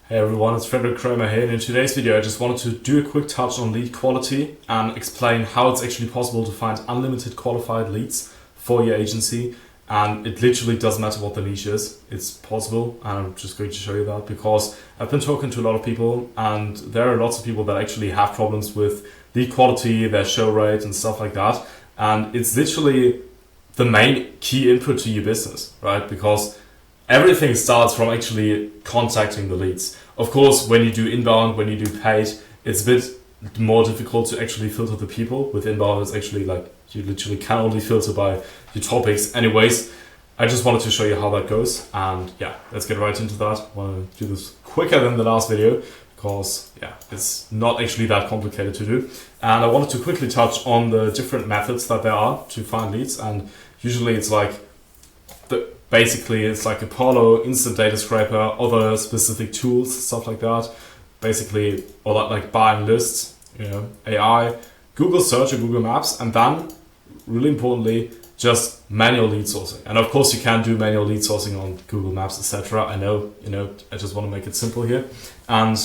Hey everyone, it's Frederick Kramer here, and in today's video I just wanted to do a quick touch on lead quality and explain how it's actually possible to find unlimited qualified leads for your agency. And it literally doesn't matter what the niche is, it's possible, and I'm just going to show you that because I've been talking to a lot of people and there are lots of people that actually have problems with lead quality, their show rate and stuff like that. And it's literally the main key input to your business, right? Because everything starts from actually contacting the leads. Of course, when you do inbound, when you do paid, it's a bit more difficult to actually filter the people. With inbound, it's actually like you literally can only filter by your topics. Anyways, I just wanted to show you how that goes. And yeah, let's get right into that. I want to do this quicker than the last video because yeah, it's not actually that complicated to do. And I wanted to quickly touch on the different methods that there are to find leads. And usually it's like basically it's like Apollo, Instant Data Scraper, other specific tools, stuff like that. Basically, or like buying lists, AI, Google Search or Google Maps, and then, really importantly, just manual lead sourcing. And of course, you can do manual lead sourcing on Google Maps, etc. I know, I just want to make it simple here. And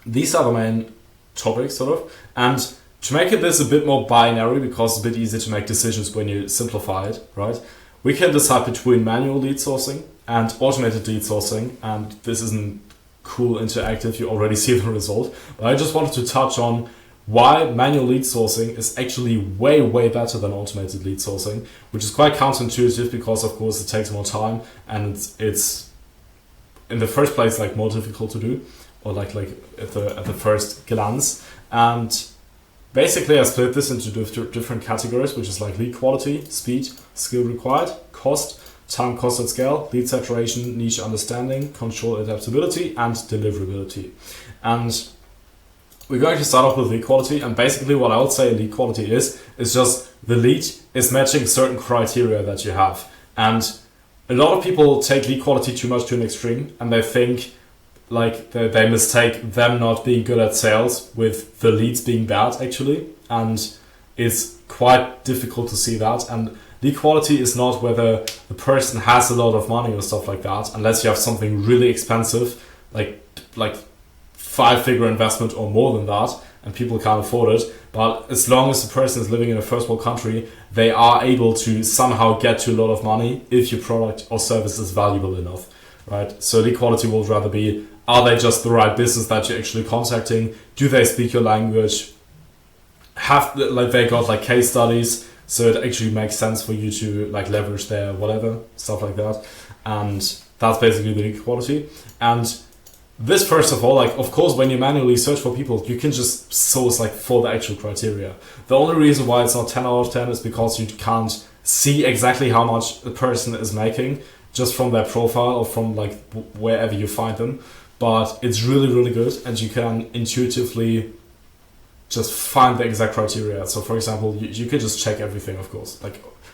these are the main topics, sort of. And to make this a bit more binary, because it's a bit easier to make decisions when you simplify it, right? We can decide between manual lead sourcing and automated lead sourcing, and this isn't cool interactive, you already see the result. But I just wanted to touch on why manual lead sourcing is actually way, way better than automated lead sourcing, which is quite counterintuitive because of course it takes more time and it's in the first place like more difficult to do, or like at the first glance. And basically, I split this into different categories, which is like lead quality, speed, skill required, cost, time cost at scale, lead saturation, niche understanding, control adaptability, and deliverability. And we're going to start off with lead quality. And basically what I would say lead quality is just the lead is matching certain criteria that you have. And a lot of people take lead quality too much to an extreme, and they think like they mistake them not being good at sales with the leads being bad actually, and it's quite difficult to see that. And lead quality is not whether the person has a lot of money or stuff like that, unless you have something really expensive like 5-figure investment or more than that and people can't afford it. But as long as the person is living in a first world country, they are able to somehow get to a lot of money if your product or service is valuable enough, right? So lead quality will rather be, are they just the right business that you're actually contacting? Do they speak your language? Have they got case studies, so it actually makes sense for you to leverage their whatever, stuff like that. And that's basically the lead quality. And this, first of all, of course, when you manually search for people, you can just source for the actual criteria. The only reason why it's not 10 out of 10 is because you can't see exactly how much a person is making just from their profile or from wherever you find them. But it's really, really good, and you can intuitively just find the exact criteria. So for example, you can just check everything, of course.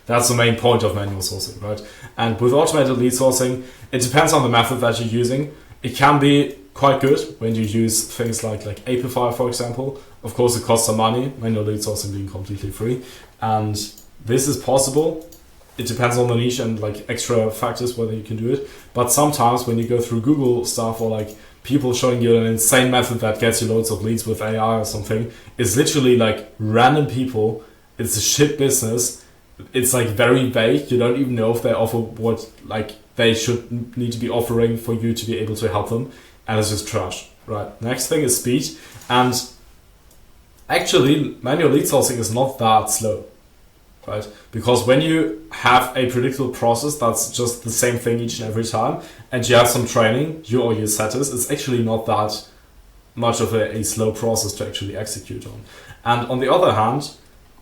That's the main point of manual sourcing, right? And with automated lead sourcing, it depends on the method that you're using. It can be quite good when you use things like Apify, for example. Of course, it costs some money, manual lead sourcing being completely free. And this is possible. It depends on the niche and extra factors whether you can do it. But sometimes when you go through Google stuff or people showing you an insane method that gets you loads of leads with AI or something, it's literally random people. It's a shit business. It's very vague. You don't even know if they offer what they should need to be offering for you to be able to help them. And it's just trash, right? Next thing is speed. And actually manual lead sourcing is not that slow. Right? Because when you have a predictable process that's just the same thing each and every time, and you have some training, you or your setters, it's actually not that much of a slow process to actually execute on. And on the other hand,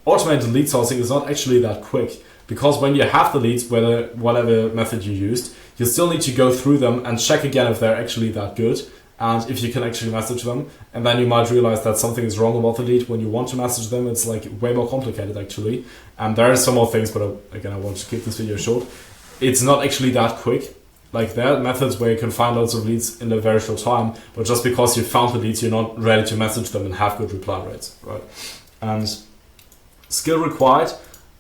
automated lead sourcing is not actually that quick, because when you have the leads, whatever method you used, you still need to go through them and check again if they're actually that good, and if you can actually message them. And then you might realize that something is wrong about the lead. When you want to message them, it's way more complicated actually. And there are some more things, but again, I want to keep this video short. It's not actually that quick. There are methods where you can find lots of leads in a very short time, but just because you found the leads, you're not ready to message them and have good reply rates, right? And skill required.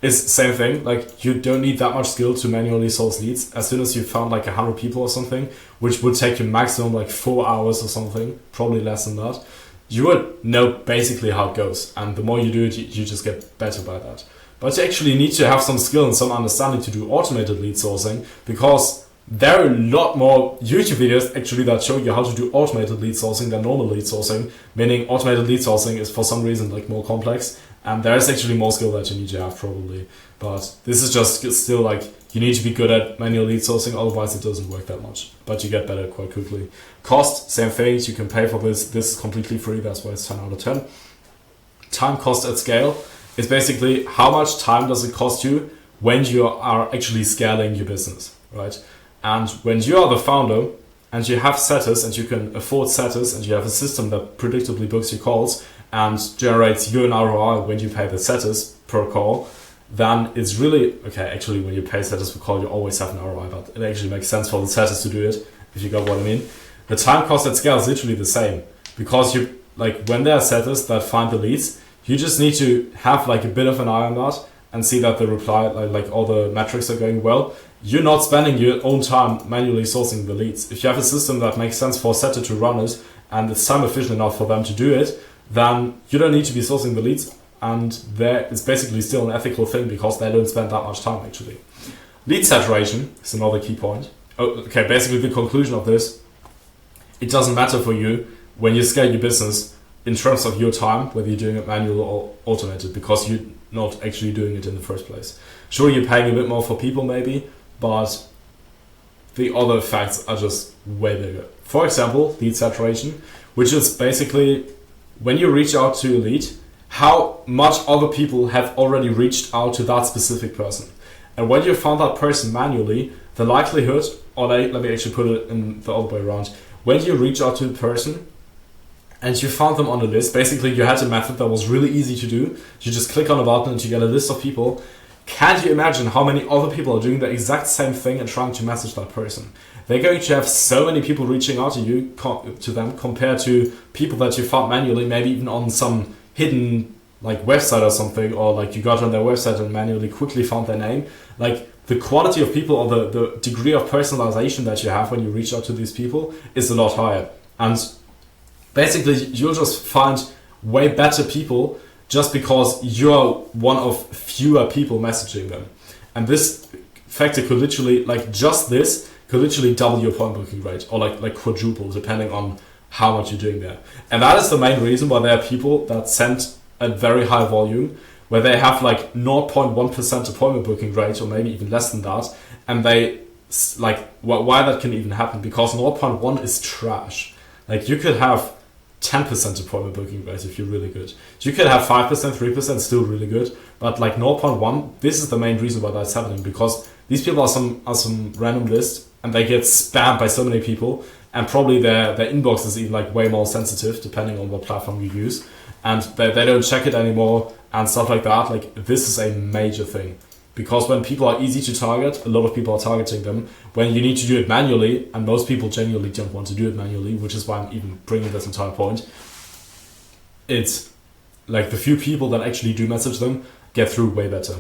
is same thing. Like you don't need that much skill to manually source leads. As soon as you found like 100 people or something, which would take you maximum like 4 hours or something, probably less than that, you would know basically how it goes. And the more you do it, you just get better by that. But you actually need to have some skill and some understanding to do automated lead sourcing, because there are a lot more YouTube videos actually that show you how to do automated lead sourcing than normal lead sourcing, meaning automated lead sourcing is for some reason like more complex, and there is actually more skill that you need to have probably. But this is just still like, you need to be good at manual lead sourcing, otherwise it doesn't work that much, but you get better quite quickly. Cost, same thing, you can pay for this is completely free, that's why it's 10 out of 10. Time cost at scale is basically how much time does it cost you when you are actually scaling your business, right? And when you are the founder and you have setters and you can afford setters and you have a system that predictably books your calls and generates you an ROI when you pay the setters per call, then it's really, okay, actually when you pay setters per call, you always have an ROI, but it actually makes sense for the setters to do it, if you got what I mean. The time cost at scale is literally the same, because you, like when there are setters that find the leads, you just need to have like a bit of an eye on that and see that the reply, like all the metrics are going well. You're not spending your own time manually sourcing the leads. If you have a system that makes sense for a setter to run it and it's time efficient enough for them to do it, then you don't need to be sourcing the leads. And there it's basically still an ethical thing because they don't spend that much time actually. Lead saturation is another key point. Okay, basically the conclusion of this, it doesn't matter for you when you scale your business in terms of your time, whether you're doing it manual or automated, because you're not actually doing it in the first place. Sure, you're paying a bit more for people maybe, but the other effects are just way bigger. For example, lead saturation, which is basically when you reach out to a lead, how much other people have already reached out to that specific person. And when you found that person manually, the likelihood, or let me actually put it in the other way around, when you reach out to the person and you found them on the list, basically you had a method that was really easy to do. You just click on a button and you get a list of people. Can't you imagine how many other people are doing the exact same thing and trying to message that person? They're going to have so many people reaching out to you, to them, compared to people that you found manually, maybe even on some hidden like website or something, or like you got on their website and manually quickly found their name. Like the quality of people or the degree of personalization that you have when you reach out to these people is a lot higher. And basically you'll just find way better people just because you're one of fewer people messaging them. And this factor could literally, like just this, could literally double your appointment booking rate, or like quadruple, depending on how much you're doing there. And that is the main reason why there are people that send a very high volume, where they have like 0.1% appointment booking rate, or maybe even less than that. And they, like, why that can even happen? Because 0.1 is trash. Like you could have 10% appointment booking rate if you're really good. You could have 5%, 3%, still really good. But like 0.1, this is the main reason why that's happening, because these people are some random list and they get spammed by so many people, and probably their inbox is even like way more sensitive depending on what platform you use, and they don't check it anymore and stuff like that. Like this is a major thing, because when people are easy to target, a lot of people are targeting them. When you need to do it manually, and most people genuinely don't want to do it manually, which is why I'm even bringing this entire point, it's like the few people that actually do message them get through way better.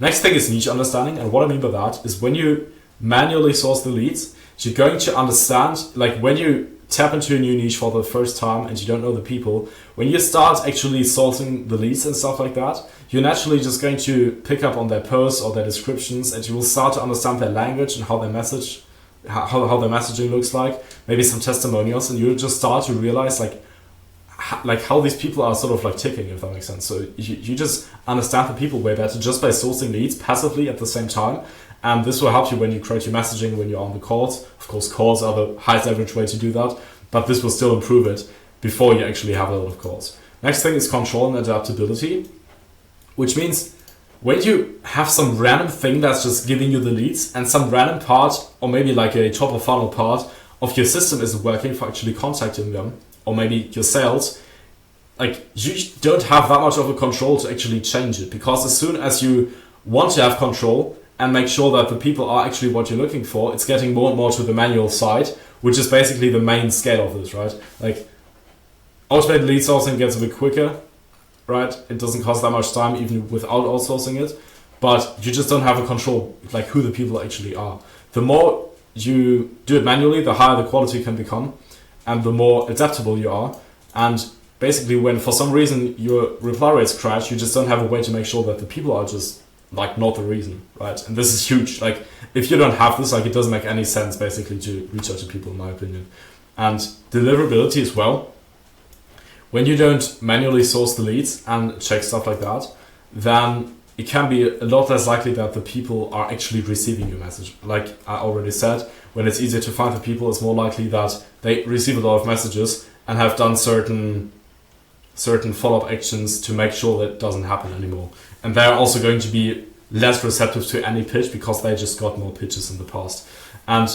Next thing is niche understanding, and what I mean by that is when you manually source the leads, you're going to understand, like when you tap into a new niche for the first time and you don't know the people, when you start actually sourcing the leads and stuff like that, you're naturally just going to pick up on their posts or their descriptions, and you will start to understand their language and how they message, how their messaging looks like, maybe some testimonials, and you'll just start to realize like how these people are sort of like ticking, if that makes sense. So you just understand the people way better just by sourcing leads passively at the same time. And this will help you when you create your messaging, when you're on the calls. Of course, calls are the highest average way to do that, but this will still improve it before you actually have a lot of calls. Next thing is control and adaptability, which means when you have some random thing that's just giving you the leads, and some random part, or maybe like a top of funnel part of your system isn't working for actually contacting them, or maybe your sales, like you don't have that much of a control to actually change it, because as soon as you want to have control and make sure that the people are actually what you're looking for, it's getting more and more to the manual side, which is basically the main scale of this, right? Like automated lead sourcing gets a bit quicker, right? It doesn't cost that much time even without outsourcing it, but you just don't have a control like who the people actually are. The more you do it manually, the higher the quality can become, and the more adaptable you are. And basically, when for some reason your reply rates crash, you just don't have a way to make sure that the people are just like not the reason, right? And this is huge. Like, if you don't have this, like, it doesn't make any sense basically to reach out to people, in my opinion. And deliverability as well. When you don't manually source the leads and check stuff like that, then it can be a lot less likely that the people are actually receiving your message. Like I already said, when it's easier to find the people, it's more likely that they receive a lot of messages and have done certain follow-up actions to make sure that it doesn't happen anymore. And they're also going to be less receptive to any pitch because they just got more pitches in the past. And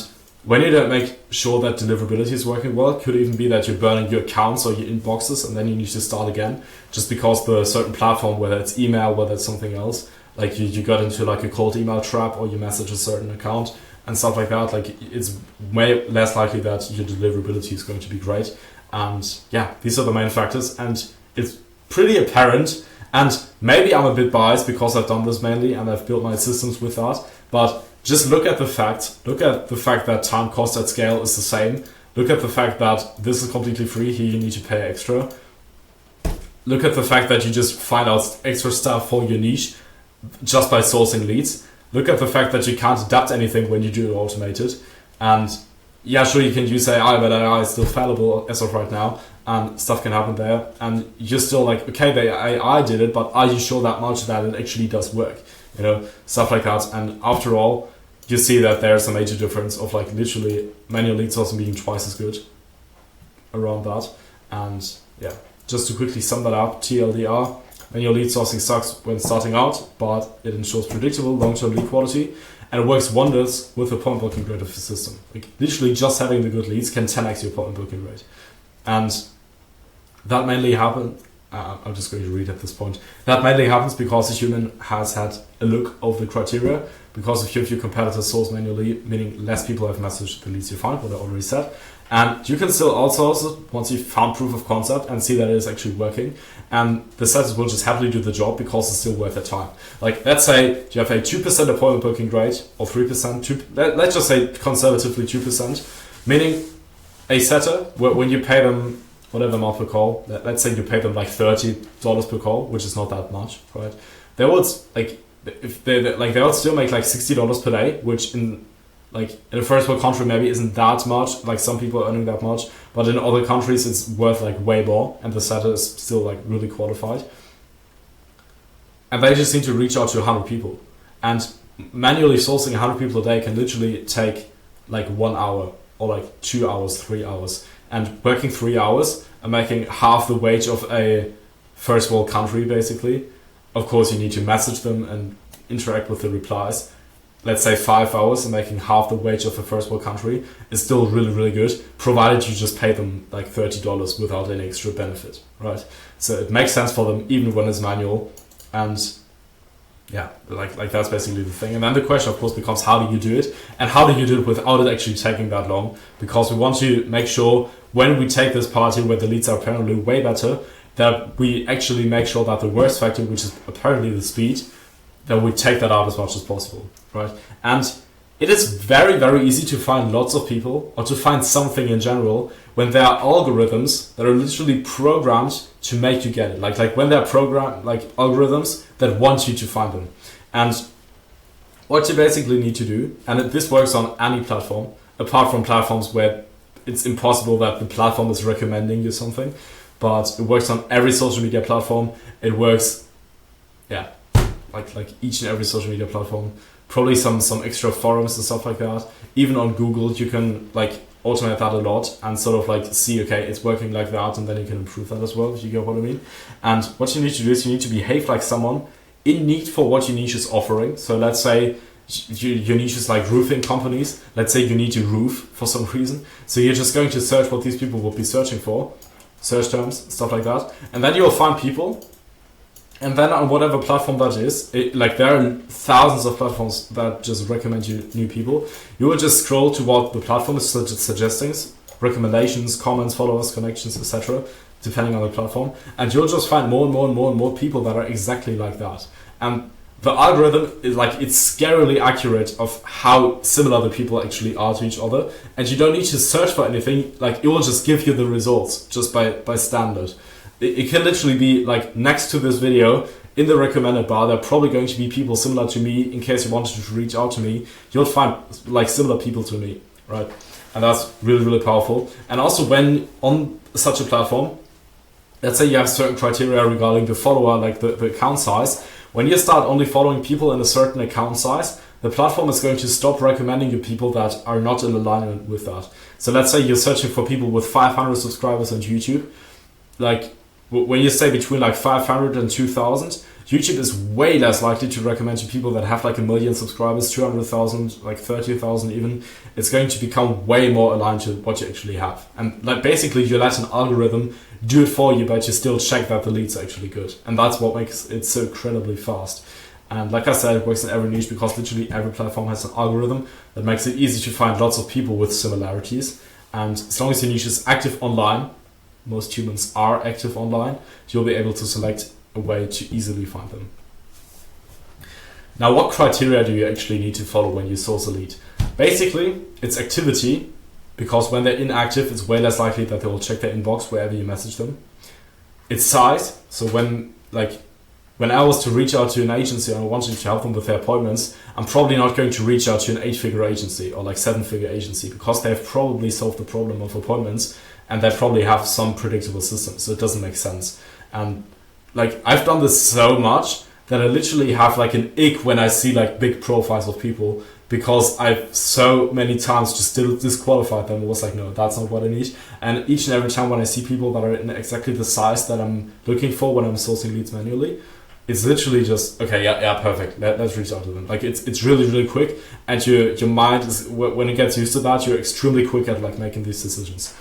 when you don't make sure that deliverability is working well, it could even be that you're burning your accounts or your inboxes and then you need to start again just because the certain platform, whether it's email, whether it's something else, like you got into like a cold email trap or you message a certain account and stuff like that, like it's way less likely that your deliverability is going to be great. And yeah, these are the main factors, and it's pretty apparent. And maybe I'm a bit biased because I've done this mainly and I've built my systems with that, but just look at the fact that time cost at scale is the same. Look at the fact that this is completely free, here you need to pay extra. Look at the fact that you just find out extra stuff for your niche just by sourcing leads. Look at the fact that you can't adapt anything when you do it automated. And yeah, sure, you can use AI, but AI is still fallible as of right now, and stuff can happen there. And you're still like, okay, the AI did it, but are you sure that much that it actually does work? You know, stuff like that. And after all, you see that there's a major difference of like literally manual lead sourcing being twice as good around that. And yeah, just to quickly sum that up, TLDR, manual lead sourcing sucks when starting out, but it ensures predictable long-term lead quality, and it works wonders with the appointment booking rate of the system. Like literally just having the good leads can 10x your appointment booking rate. And that mainly happens, I'm just going to read at this point, that mainly happens because the human has had a look over the criteria, because if your competitors source manually, meaning less people have messaged the leads you find, what I already said. And you can still outsource it once you've found proof of concept and see that it is actually working. And the setters will just happily do the job because it's still worth their time. Like, let's say you have a 2% appointment booking rate, or 3%, let's just say conservatively 2%, meaning a setter, when you pay them whatever amount per call, let's say you pay them like $30 per call, which is not that much, right? They would they would still make like $60 per day, which in a first world country maybe isn't that much. Like some people are earning that much, but in other countries it's worth like way more, and the setter is still like really qualified. And they just need to reach out to 100 people, and manually sourcing 100 people a day can literally take like 1 hour or like 2 hours, 3 hours. And working 3 hours and making half the wage of a first world country, basically. Of course, you need to message them and interact with the replies. Let's say 5 hours and making half the wage of a first world country is still really, really good, provided you just pay them like $30 without any extra benefit, right? So it makes sense for them even when it's manual. And yeah, like that's basically the thing. And then the question, of course, becomes how do you do it? And how do you do it without it actually taking that long? Because we want to make sure when we take this party where the leads are apparently way better, that we actually make sure that the worst factor, which is apparently the speed, that we take that out as much as possible, right? And it is very, very easy to find lots of people, or to find something in general, when there are algorithms that are literally programmed to make you get it. Like when there are algorithms that want you to find them. And what you basically need to do, and this works on any platform, apart from platforms where it's impossible that the platform is recommending you something, but it works on every social media platform. It works, yeah, like each and every social media platform. Probably some extra forums and stuff like that. Even on Google, you can like automate that a lot and sort of like see, okay, it's working like that, and then you can improve that as well, if you get what I mean. And what you need to do is you need to behave like someone in need for what your niche is offering. So let's say your niche is like roofing companies. Let's say you need to roof for some reason. So you're just going to search what these people will be searching for, search terms, stuff like that. And then you'll find people. And then on whatever platform that is, there are thousands of platforms that just recommend you new people. You will just scroll to what the platform is suggesting, recommendations, comments, followers, connections, etc., depending on the platform. And you'll just find more and more and more and more people that are exactly like that. And the algorithm is like, it's scarily accurate of how similar the people actually are to each other, and you don't need to search for anything. Like, it will just give you the results just by standard. It can literally be like next to this video in the recommended bar. There are probably going to be people similar to me. In case you wanted to reach out to me, you'll find like similar people to me, right? And that's really, really powerful. And also, when on such a platform, let's say you have certain criteria regarding the follower, like the account size. When you start only following people in a certain account size, the platform is going to stop recommending you people that are not in alignment with that. So let's say you're searching for people with 500 subscribers on YouTube. Like, when you say between like 500 and 2,000, YouTube is way less likely to recommend to people that have like 1 million subscribers, 200,000, like 30,000 even. It's going to become way more aligned to what you actually have. And like, basically you let an algorithm do it for you, but you still check that the leads are actually good. And that's what makes it so incredibly fast. And like I said, it works in every niche because literally every platform has an algorithm that makes it easy to find lots of people with similarities. And as long as your niche is active online, most humans are active online, you'll be able to select a way to easily find them. Now, what criteria do you actually need to follow when you source a lead? Basically, it's activity, because when they're inactive, it's way less likely that they will check their inbox wherever you message them. It's size, so when I was to reach out to an agency and I wanted to help them with their appointments, I'm probably not going to reach out to an 8-figure agency or like 7-figure agency, because they've probably solved the problem of appointments and they probably have some predictable system, so it doesn't make sense. And like, I've done this so much that I literally have like an ick when I see like big profiles of people, because I've so many times just still disqualified them. It was like, no, that's not what I need. And each and every time when I see people that are in exactly the size that I'm looking for when I'm sourcing leads manually, it's literally just, okay, yeah, perfect. Let's reach out to them. Like, it's really, really quick, and your mind is, when it gets used to that, you're extremely quick at like making these decisions.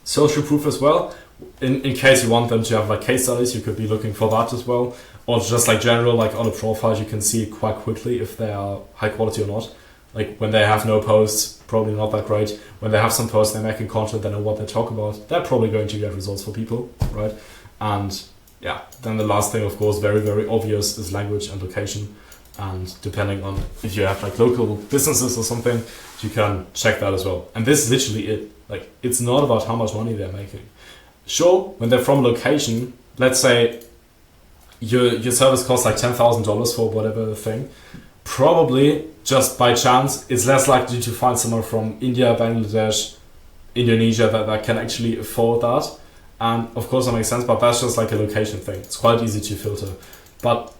Social proof as well. In case you want them to have like case studies, you could be looking for that as well. Or just like general, like on a profile, you can see quite quickly if they are high quality or not. Like, when they have no posts, probably not that great. When they have some posts, they're making content, they know what they talk about, they're probably going to get results for people, right? And yeah, then the last thing, of course, very, very obvious, is language and location. And depending on if you have like local businesses or something, you can check that as well. And this is literally it. Like, it's not about how much money they're making. Sure, when they're from a location, let's say your service costs like $10,000 for whatever thing, probably just by chance it's less likely to find someone from India, Bangladesh, Indonesia that can actually afford that. And of course that makes sense, but that's just like a location thing. It's quite easy to filter. But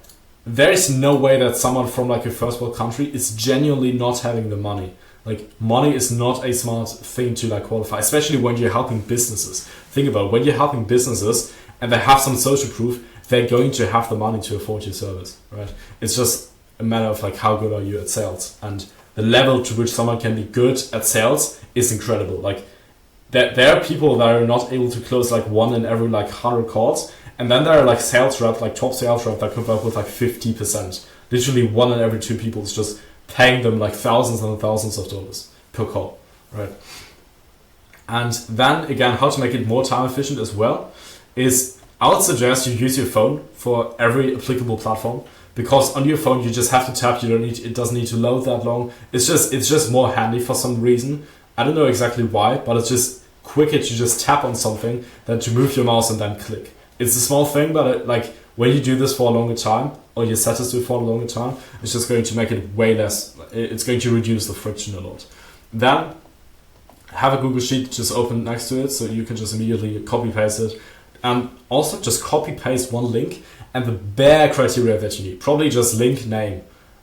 there is no way that someone from like a first world country is genuinely not having the money. Like, money is not a smart thing to like qualify, especially when you're helping businesses. Think about it, when you're helping businesses and they have some social proof, they're going to have the money to afford your service, right? It's just a matter of like, how good are you at sales? And the level to which someone can be good at sales is incredible. Like, there are people that are not able to close like 1 in every like 100 calls. And then there are like sales reps, like top sales reps that come up with like 50%. Literally 1 in every 2 people is just paying them like thousands and thousands of dollars per call, right? And then again, how to make it more time efficient as well is, I would suggest you use your phone for every applicable platform, because on your phone you just have to tap. It doesn't need to load that long. It's just more handy for some reason. I don't know exactly why, but it's just quicker to just tap on something than to move your mouse and then click. It's a small thing, but like, when you do this for a longer time, or you set this to for a longer time, it's just going to make it way less. It's going to reduce the friction a lot. Then have a Google Sheet just open next to it, so you can just immediately copy paste it. And also just copy paste one link and the bare criteria that you need. Probably just link name,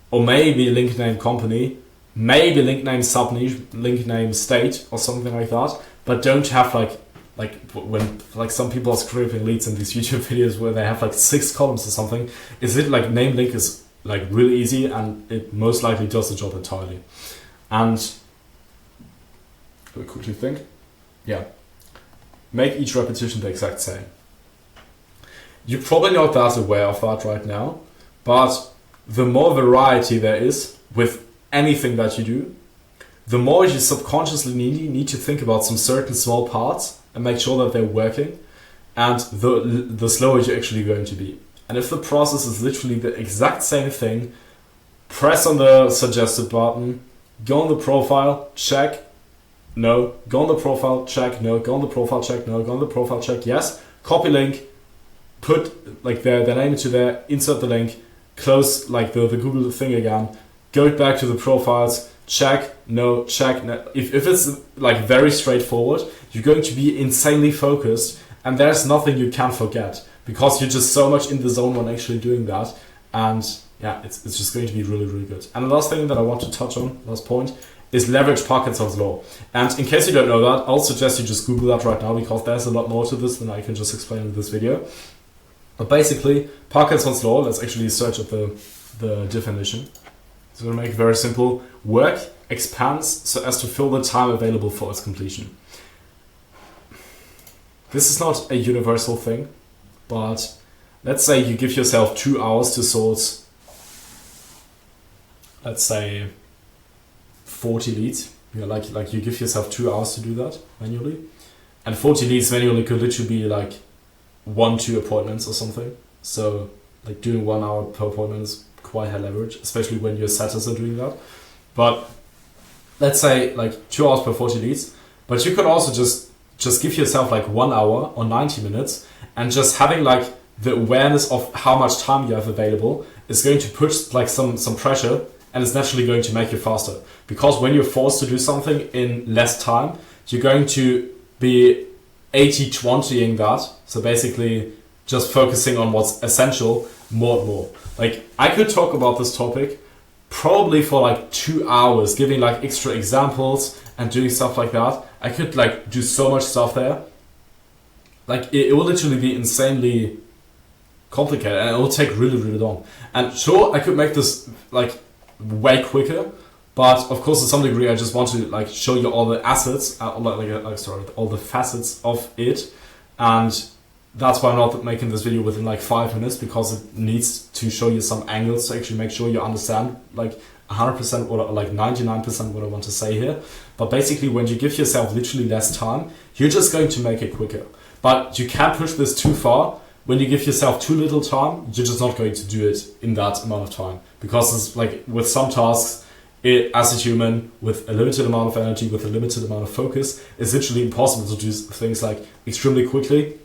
or maybe link name company, maybe link name sub-niche, link name state, or something like that. But don't have like when like some people are scraping leads in these YouTube videos where they have like 6 columns or something. Is it like name link is like really easy, and it most likely does the job entirely. And let me quickly think. Yeah. Make each repetition the exact same. You're probably not that aware of that right now, but the more variety there is with anything that you do, the more you subconsciously need to think about some certain small parts and make sure that they're working, and the slower you're actually going to be. And if the process is literally the exact same thing, press on the suggested button, go on the profile, check, no, go on the profile, check, no, go on the profile, check, no, go on the profile, check, yes, copy link, put like their name into there, insert the link, close like the Google thing again, go back to the profiles, check, no, check, no. If it's like very straightforward, you're going to be insanely focused and there's nothing you can forget because you're just so much in the zone when actually doing that. And yeah, it's just going to be really, really good. And the last thing that I want to touch on, last point, is leverage Parkinson's law. And in case you don't know that, I'll suggest you just Google that right now because there's a lot more to this than I can just explain in this video. But basically, Parkinson's law, let's actually search up the definition. So to make it very simple, work expands so as to fill the time available for its completion. This is not a universal thing, but let's say you give yourself 2 hours to source, let's say 40 leads. You know, like you give yourself 2 hours to do that manually. And 40 leads manually could literally be like 1-2 appointments or something. So like doing 1 hour per appointment is quite high leverage, especially when your setters are doing that. But let's say like 2 hours per 40 leads, but you could also just give yourself like 1 hour or 90 minutes and just having like the awareness of how much time you have available is going to put like some pressure and it's naturally going to make you faster. Because when you're forced to do something in less time, you're going to be 80-20ing that. So basically just focusing on what's essential more and more. Like I could talk about this topic probably for like 2 hours, giving like extra examples and doing stuff like that. I could like do so much stuff there. Like it will literally be insanely complicated and it will take really, really long. And sure, I could make this like way quicker, but of course to some degree I just want to like show you all the assets, all the facets of it, and that's why I'm not making this video within like 5 minutes, because it needs to show you some angles to actually make sure you understand like 100% or like 99% what I want to say here. But basically when you give yourself literally less time, you're just going to make it quicker. But you can't push this too far. When you give yourself too little time, you're just not going to do it in that amount of time. Because it's like with some tasks, as a human, with a limited amount of energy, with a limited amount of focus, it's literally impossible to do things like extremely quickly.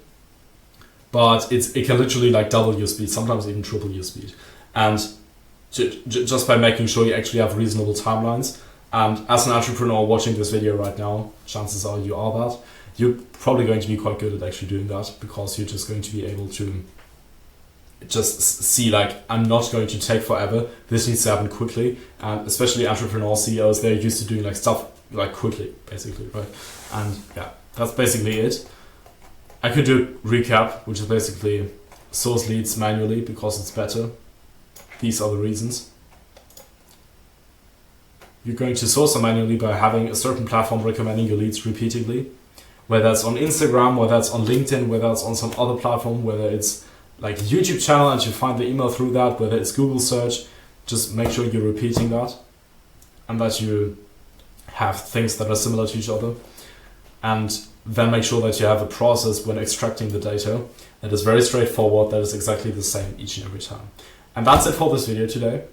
But it can literally like double your speed, sometimes even triple your speed. And just by making sure you actually have reasonable timelines. And as an entrepreneur watching this video right now, chances are you are that. You're probably going to be quite good at actually doing that, because you're just going to be able to just see like, I'm not going to take forever, this needs to happen quickly. And especially entrepreneur CEOs, they're used to doing like stuff like quickly, basically, right? And yeah, that's basically it. I could do recap, which is basically source leads manually because it's better. These are the reasons. You're going to source them manually by having a certain platform recommending your leads repeatedly. Whether it's on Instagram, whether it's on LinkedIn, whether it's on some other platform, whether it's like a YouTube channel and you find the email through that, whether it's Google search, just make sure you're repeating that and that you have things that are similar to each other. And then make sure that you have a process when extracting the data that is very straightforward, that is exactly the same each and every time. And that's it for this video today.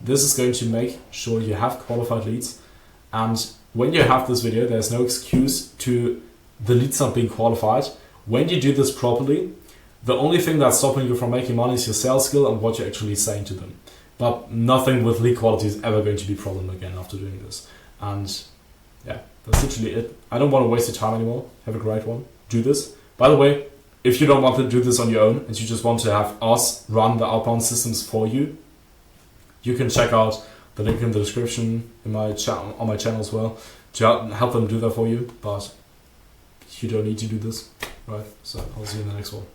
This is going to make sure you have qualified leads. And when you have this video, there's no excuse to the leads not being qualified. When you do this properly, the only thing that's stopping you from making money is your sales skill and what you're actually saying to them. But nothing with lead quality is ever going to be a problem again after doing this. And yeah, that's literally it. I don't want to waste your time anymore. Have a great one. Do this. By the way, if you don't want to do this on your own and you just want to have us run the outbound systems for you, you can check out the link in the description in my on my channel as well to help them do that for you. But you don't need to do this, right? So I'll see you in the next one.